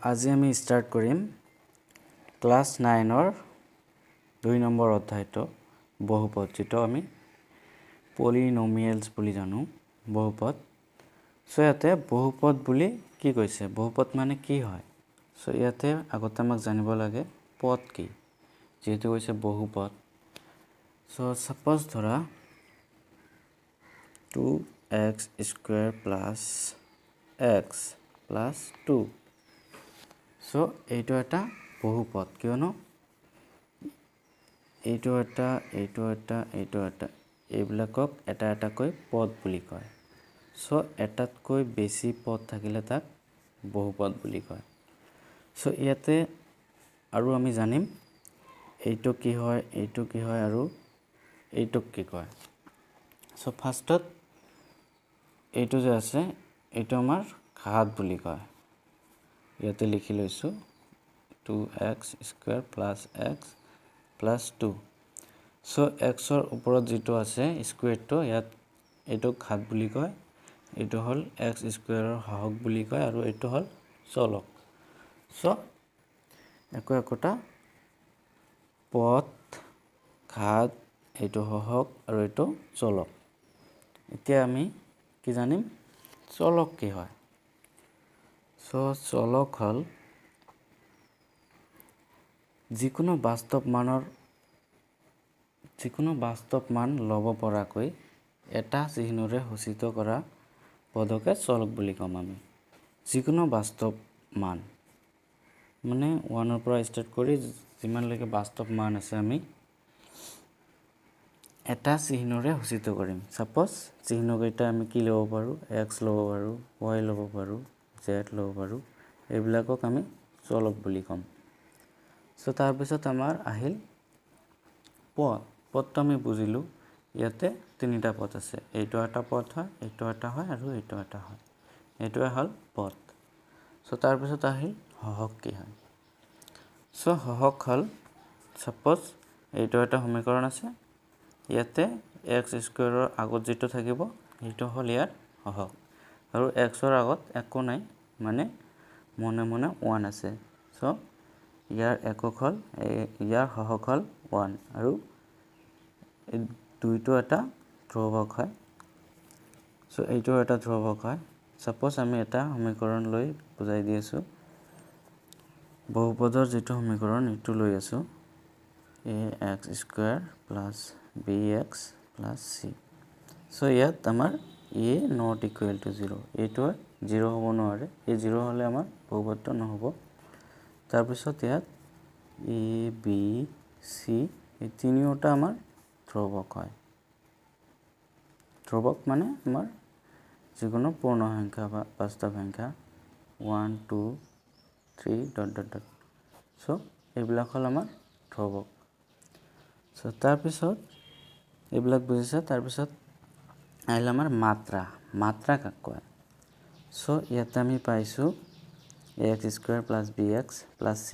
আজি আমি স্টাৰ্ট কৰিম ক্লাস 9 2 নম্বৰ অধ্যায়টো বহুপদ যেটো আমি পলিনোমিয়ালস বুলি জানো বহুপদ সো ইয়াতে বহুপদ বুলি কি কৈছে বহুপদ মানে কি হয় সো ইয়াতে আগতে আমাক জানিব লাগে পদ কি যেটো কৈছে বহুপদ সো সাপোজ ধৰা 2x square plus x plus 2 so এইটো এটা বহুপদ কিয়নো এইটো এটা এইবিলাকক এটা এটা কৈ পদ বুলি কয় সো এটাতকৈ বেছি পদ থাকিলে তাক বহুপদ বুলি কয় সো ইয়াতে আৰু আমি জানিম এইটো কি হয় আৰু এইটো কি কয় সো ফাৰ্স্টত এইটো যে আছে এইটো আমাৰ ঘাত বুলি কয় ইয়াতে লিখি লৈছো 2x square plus x plus 2 so x ৰ ওপৰত যেটো আছে স্কয়াৰটো ইয়াত এইটো ঘাত বুলি কয় এইটো হল x স্কয়াৰৰ হৰক বুলি কয় আৰু এইটো হল চলক সো একোটা পদ ঘাত এইটো হৰক আৰু এইটো চলক এতিয়া আমি কি জানিম চলক কি হয় সো চলক হল যিকোনো বাস্তৱ মান লব পৰাকৈ এটা চিহ্নৰে সূচিত কৰা পদকে চলক বুলি কম আমি যিকোনো বাস্তৱ মান মানে 1 ৰ পৰা স্টাৰ্ট কৰি যিমানলৈকে বাস্তৱ মান আছে আমি এটা চিহ্নৰে সূচিত কৰিম সাপোজ চিহ্ন কেইটা আমি কি লব পাৰো x লব পাৰো y লব পাৰো z লব পাৰো এইবিলাকক আমি চলক বুলি কম সো তাৰ পিছত আমাৰ আহিল পদটো আমি বুজিলো ইয়াতে তিনিটা পদ আছে এইটো এটা পদ হয় এইটো এটা হয় আৰু এইটো এটা হয় এইটোৱে হল পদ সো তাৰ পিছত আহিল হৰক কি হয় সো হৰক হল সাপোজ এইটো এটা সমীকৰণ আছে ইয়াতে x স্কয়াৰৰ আগত যেটো থাকিব এইটো হল ইয়াৰ হৰক আৰু x ৰ আগত একো নাই মানে মনে 1 আছে সো ইয়াৰ একক হল ইয়াৰ হৰক হল 1 আৰু এই দুইটো এটা ধ্ৰুবক হয় সো এইটো এটা ধ্ৰুবক হয় সাপোজ আমি এটা সমীকৰণ লৈ বুজাই দি আছো বহুপদৰ যেটো সমীকৰণ এটো লৈ আছো ax square plus bx plus c so ইয়াত আমাৰ a not equal to 0 এইটো 0 হ'ব নোৱাৰে এই 0 হলে আমাৰ বহুপদটো নহব তাৰ পিছত ইয়াত a b c এই তিনিওটা আমাৰ ধ্ৰুবক হয় ধ্ৰুবক মানে আমাৰ যিকোনো পূৰ্ণ সংখ্যা বা বাস্তৱ সংখ্যা 1 2 3 ... সো এইবিলাক হল আমাৰ ধ্ৰুবক সো তাৰ পিছত এইবিলাক বুজিছে তাৰ পিছত আহিল আমাৰ মাত্ৰা কাক কয় সো ইয়াতে আমি পাইছো ax square plus bx plus c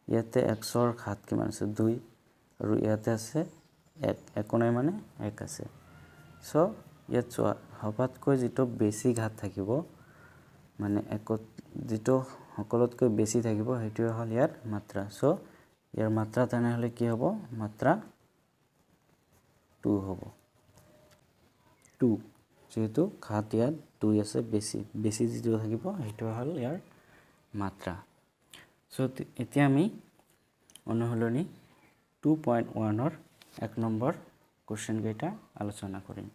ইয়াতে x ৰ ঘাত কিমান আছে 2 আৰু ইয়াতে আছে 1 একো নাই মানে 1 আছে সো ইয়াত হবাতকৈ যেটো বেছি ঘাত থাকিব মানে একত যেটো সকলোতকৈ বেছি থাকিব হেতু হল ইয়াৰ মাত্ৰা সো ইয়াৰ মাত্ৰা তেনে হলে কি হ'ব মাত্ৰা 2 হ'ব 2 যেটো ঘাত ইয়াত 2 আছে বেছি যেটো থাকিব হেতু হল ইয়াৰ মাত্ৰা সো এতিয়া আমি অনুশীলনী 2.1 ৰ 1 নম্বৰ কোশ্চেন কেইটা আলোচনা কৰিম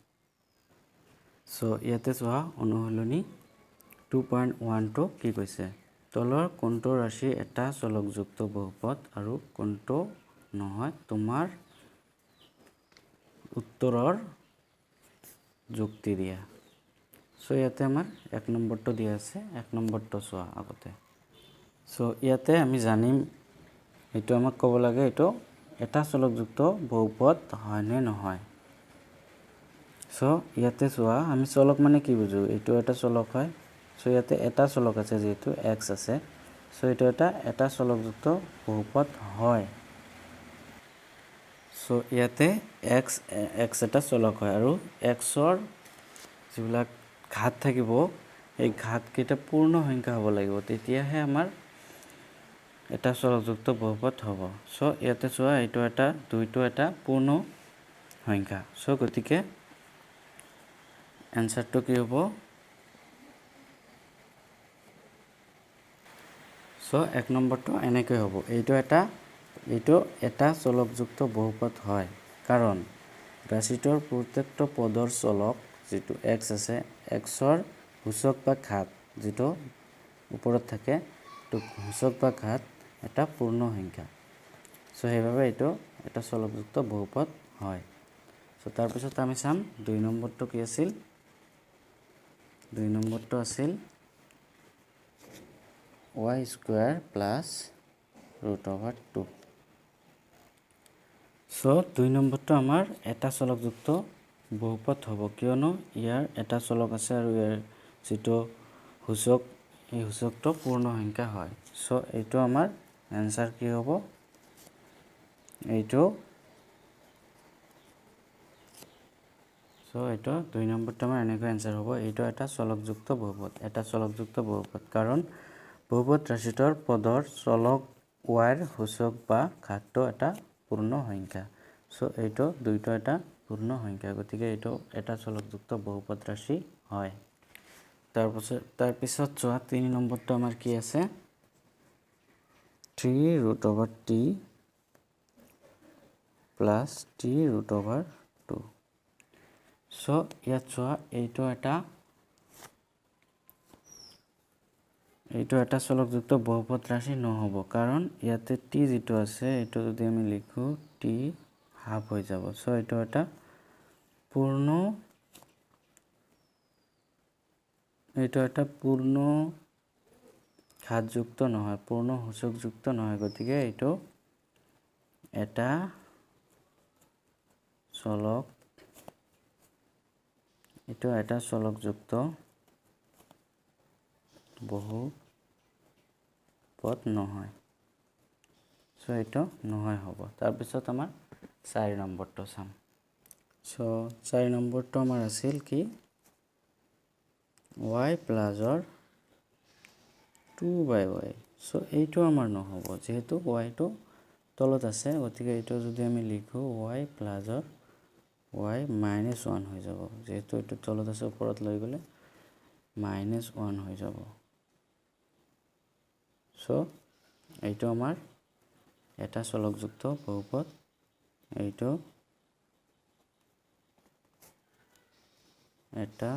সো ইয়াতে চোৱা অনুশীলনী 2.1 টো কি কৈছে তলৰ কোনটো ৰাশি এটা চলকযুক্ত বহুপদ আৰু কোনটো নহয় তোমাৰ উত্তৰৰ যুক্তি দিয়া সো ইয়াতে আমাৰ 1 নম্বৰটো দিয়া আছে 1 নম্বৰটো চোৱা আগতে সো ইয়াতে আমি জানিম এটো আমাক ক'ব লাগে এটো এটা চলকযুক্ত বহুপদ হয় নে নহয় সো ইয়াতে চোৱা আমি চলক মানে কি বুজো এটো এটা চলক হয় সো ইয়াতে এটা চলক আছে যেটো x আছে সো এটো এটা চলকযুক্ত বহুপদ হয় সো ইয়াতে x এটা চলক হয় আৰু x ৰ যিবিলাক ঘাত থাকিব এই ঘাতকেইটা পূৰ্ণ সংখ্যা হ'ব লাগিব, তেতিয়াহে আমাৰ এটা চলকযুক্ত বহুপদ হ'ব। সো ইয়াতে চোৱা এইটো এটা 2টো এটা পূৰ্ণ সংখ্যা। সো গতিকে এনসাৰটো কি হ'ব? সো 1 নম্বৰটো এনেকৈ হ'ব। এইটো এটা চলকযুক্ত বহুপদ হয়, কাৰণ ৰাশিটোৰ প্ৰত্যেকটো পদৰ চলক যেটো x আছে, xৰ সূচক বা ঘাত যেটো ওপৰত থাকে, তো সূচক বা ঘাত এটা পূৰ্ণ সংখ্যা। সো সেইভাবে এইটো এটা চলকযুক্ত বহুপদ হয়। সো তাৰ পিছত আমি চাম 2 নম্বৰটো কি আছিল? 2 নম্বৰটো আছিল y² plus √2। সো 2 নম্বৰটো আমাৰ এটা চলকযুক্ত বহুপদ হ'ব, কিয়নো ইয়াৰ এটা চলক আছে আৰু ইয়াৰ যেটো সূচক, এই সূচকটো পূৰ্ণ সংখ্যা হয়। সো এইটো আমাৰ এনসাৰ কি হ'ব? এইটো সো এইটো 2 নম্বৰটো আমাৰ এনেকৈ এনসাৰ হ'ব। এইটো এটা চলকযুক্ত বহুপদ, কাৰণ বহুপদ ৰাশিটোৰ পদৰ চলক y ৰ সূচক বা ঘাতটো এটা পূৰ্ণ সংখ্যা। সো এইটো দুইটো এটা পূৰ্ণ সংখ্যা, গতিকে এইটো এটা চলকযুক্ত বহুপদ ৰাশি হয়। তাৰ পিছত চোৱা 3 নম্বৰটো আমাৰ কি আছে? 3√t plus t√2। সো ইয়াত চোৱা এইটো এটা চলকযুক্ত বহুপদ ৰাশি নহ'ব, কাৰণ ইয়াতে t যেটো আছে এইটো যদি আমি লিখো t হাফ হৈ যাব। সো এইটো এটা পূৰ্ণ ঘাতযুক্ত নহয়, পূৰ্ণ সূচকযুক্ত নহয়, গতিকে এইটো এটা চলকযুক্ত বহুপদ নহয়। সো এইটো নহয় হ'ব। তাৰ পিছত আমাৰ 4 নম্বৰটো চাম। সো 4 নম্বৰটো আমাৰ আছিল কি? y plus 2/y। সো এইটো আমাৰ নহ'ব, যেহেতু y টো তলত আছে, গতিকে এইটো যদি আমি লিখো y plus y -1 হৈ যাব, যেহেতু এইটো তলত আছে, ওপৰত লৈ গ'লে -1 হৈ যাব। সো এইটো আমাৰ এটা চলকযুক্ত বহুপদ, এইটো এটা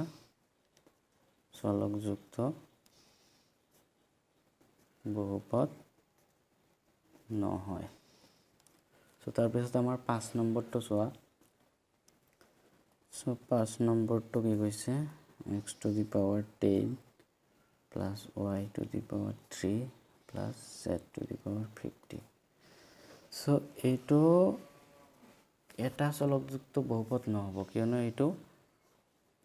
চলকযুক্ত বহুপদ নহয়। সো তাৰ পিছত আমাৰ 5 নম্বৰটো চোৱা। সো 5 নম্বৰটো কি কৈছে? x⁻10 plus y⁻3 plus z⁻50। So এইটো এটা চলকযুক্ত বহুপদ নহ'ব, কিয়নো এইটো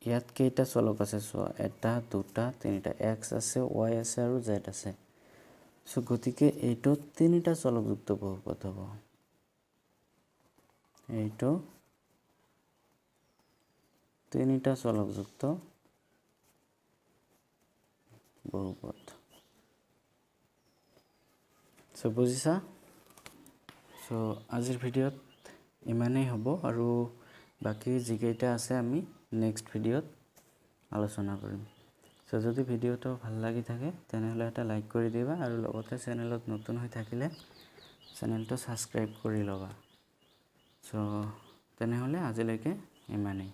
ইয়াত কেইটা চলক আছে চোৱা, 1 2 3টা, x আছে, y আছে আৰু z আছে। সো গতিকে এইটো 3টা চলকযুক্ত বহুপদ হ'ব। এইটো 3টা চলকযুক্ত বহুপদ। সো বুজিছা? সো আজিৰ ভিডিঅ'ত ইমানেই হ'ব, আৰু বাকি যিকেইটা আছে আমি নেক্সট ভিডিঅ'ত আলোচনা কৰিম। সো যদি ভিডিঅ'টো ভাল লাগি থাকে তেনেহ'লে এটা লাইক কৰি দিবা, আৰু লগতে চেনেলত নতুন হৈ থাকিলে চেনেলটো ছাবস্ক্ৰাইব কৰি ল'বা। সো তেনেহ'লে আজিলৈকে ইমানেই।